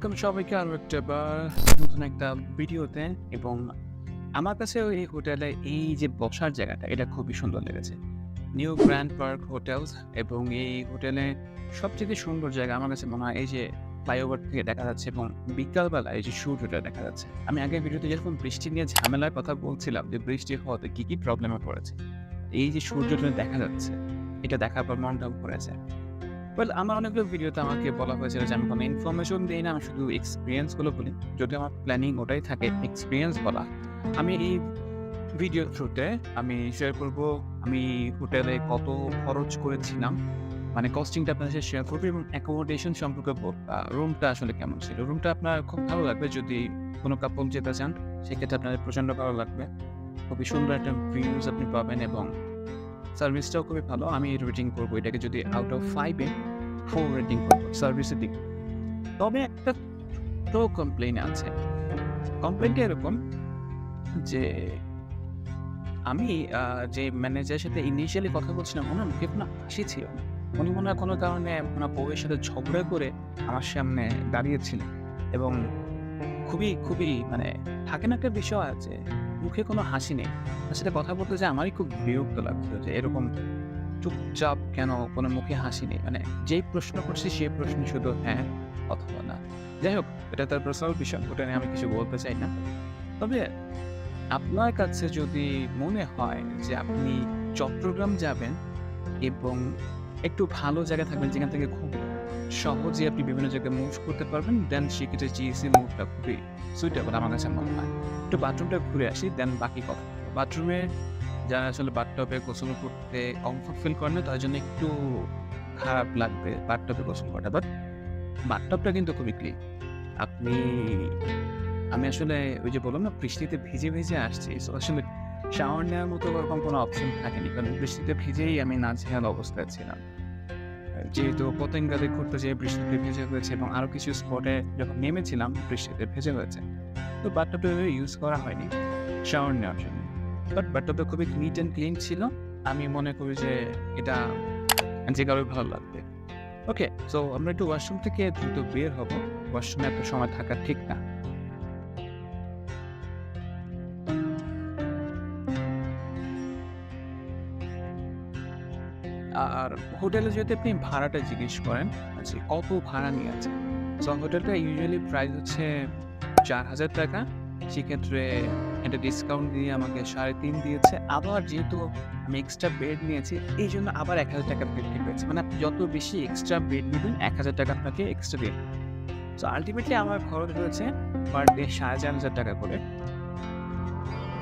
Welcome সবাইকে আরও নতুন একটা ভিডিওতে। এবং আমার কাছে এই হোটেলে এই যে বসার জায়গাটা এটা খুবই সুন্দর লেগেছে। নিউ গ্র্যান্ড পার্ক হোটেলস, এবং এই হোটেলে সবচেয়ে সুন্দর জায়গা আমার কাছে মনে হয় এই যে ফ্লাইওভার থেকে দেখা যাচ্ছে এবং বিকালবেলা এই যে সূর্যটা দেখা যাচ্ছে। আমি আগের ভিডিওতে যেরকম বৃষ্টি নিয়ে ঝামেলার কথা বলছিলাম যে বৃষ্টি হওয়াতে কী প্রবলেমে পড়েছে, এই যে সূর্যটা দেখা যাচ্ছে এটা দেখার পর মনটাও ভরে যায়। আমার অনেকগুলো ভিডিওতে আমাকে বলা হয়েছিল যে আমি কোনো ইনফরমেশন দিই না, আমি শুধু এক্সপিরিয়েন্সগুলো বলি। যদি আমার প্ল্যানিং ওটাই থাকে এক্সপিরিয়েন্স বলা, আমি এই ভিডিও থ্রুতে আমি শেয়ার করব আমি হোটেলে কত খরচ করেছিলাম, মানে কস্টিংটা আপনার সাথে শেয়ার করবো, এবং অ্যাকোমোডেশন সম্পর্কে রুমটা আসলে কেমন ছিল। রুমটা আপনার খুব ভালো লাগবে যদি কোনো কাপল যেতে চান, সেক্ষেত্রে আপনাদের প্রচণ্ড ভালো লাগবে। খুবই সুন্দর একটা ভিউজ আপনি পাবেন এবং সার্ভিসটাও খুবই ভালো। আমি রেটিং করবো এটাকে, যদি আউট অফ 5 এ 4 রেটিং করবো সার্ভিসের দিক। তবে একটা তো কমপ্লেইন আছে। কমপ্লেইনটা এরকম যে আমি যে ম্যানেজারের সাথে ইনিশিয়ালি কথা বলছিলাম, ওনার মুখে কোনো হাসি ছিল না। উনি মনে হয় কোনো কারণে ওনার বউয়ের সাথে ঝগড়া করে আমার সামনে দাঁড়িয়েছিলেন, এবং খুবই মানে থাকে না একটা বিষয় আছে, মুখে কোনো হাসি নেই। তার সাথে কথা বলতে যে আমারই খুব বিরক্ত লাগছিল যে এরকম চুপচাপ কেন, কোনো মুখে হাসি নেই। মানে যেই প্রশ্ন করছি সেই প্রশ্ন শুধু হ্যাঁ অথবা না। যাই হোক, এটা তার পার্সোনাল বিষয়, ওটা নিয়ে আমি কিছু বলতে চাই না। তবে আপনার কাছে যদি মনে হয় যে আপনি চট্টগ্রাম যাবেন এবং একটু ভালো জায়গায় থাকবেন যেখান থেকে খুব সহজে আপনি বিভিন্ন জায়গায় মুভ করতে পারবেন, দেন সেক্ষেত্রে জিএসি মুভটা খুবই সুইটেবল আমার কাছে মনে হয়। একটু বাথরুমটা ঘুরে আসি, দেন বাকি কথা। বাথরুমে যারা আসলে বাথটবে গোসল করতে কমফোর্ট ফিল করে না, তার জন্য একটু খারাপ লাগবে বাথটবে গোসল করাটা, বাট বাথটবটা কিন্তু খুবই ক্লিন। আপনি আমি আসলে ওই যে বললাম না বৃষ্টিতে ভিজে আসছি, সো আসলে শাওয়ার নেওয়ার মতো ওরকম কোনো অপশন থাকেনি, কারণ বৃষ্টিতে ভিজেই আমি নাজেহাল অবস্থায় ছিলাম। যেহেতু পতেঙ্গাতে ঘুরতে যেয়ে বৃষ্টিতে ভেজে হয়েছে এবং আরও কিছু স্পটে যখন নেমেছিলাম বৃষ্টিতে ভেজে হয়েছে, তো বাথটবটা ইউজ করা হয়নি শাওয়ার নেওয়ার জন্য। বাট বাথটবটা খুবই নিট অ্যান্ড ক্লিন ছিল। আমি মনে করি যে এটা যে কারোর ভালো লাগবে। ওকে, সো আমরা একটু ওয়াশরুম থেকে দ্রুত বের হব। ওয়াশরুমে এত সময় থাকা ঠিক না। আর হোটেলে যদি আপনি ভাড়াটা জিজ্ঞেস করেন যে কত ভাড়া নিয়েছে, সো হোটেলটা ইউজুয়ালি প্রাইস হচ্ছে 4,000 টাকা। সেক্ষেত্রে একটা ডিসকাউন্ট দিয়ে আমাকে 3.5 দিয়েছে। আবার যেহেতু আমি এক্সট্রা বেড নিয়েছি, এই জন্য আবার 1,000 টাকা বৃদ্ধি পেয়েছে। মানে আপনি যত বেশি এক্সট্রা বেড নেবেন 1,000 টাকা আপনাকে এক্সট্রা দিয়ে। সো আলটিমেটলি আমার খরচ হয়েছে পার ডে 4,500 টাকা করে।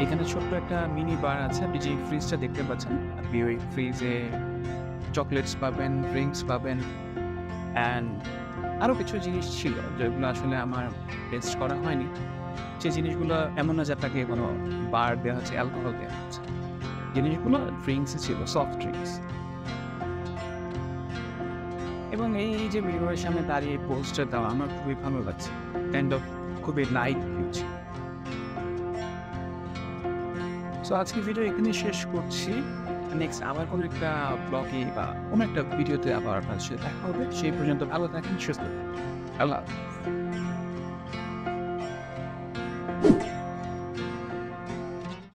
এখানে ছোট্ট একটা মিনি বার আছে, আপনি যে ফ্রিজটা দেখতে পাচ্ছেন, আপনি ওই ফ্রিজে চকলেটস পাবেন, ড্রিঙ্কস পাবেন, অ্যান্ড আরও কিছু জিনিস ছিল যেগুলো আসলে আমার টেস্ট করা হয়নি। সেই জিনিসগুলো এমন না যে আপনাকে কোনো বার দেওয়া হচ্ছে, অ্যালকোহল দেওয়া হচ্ছে। জিনিসগুলো ড্রিঙ্কসই ছিল, সফট ড্রিঙ্কস। এবং এই যে মিররের সামনে দাঁড়িয়ে পোস্টার দেওয়া আমার খুবই ভালো লাগছে। কাইন্ড অফ খুবই লাইট ভিউ ছিল। সো আজকে ভিডিও এখানেই শেষ করছি। নেক্সট আবার কোনো একটা ব্লগে বা কোনো একটা ভিডিওতে আবার আপনার সাথে দেখা হবে। সেই পর্যন্ত ভালো থাকেন, সুস্থ থাকেন। আল্লাহ হাফেজ।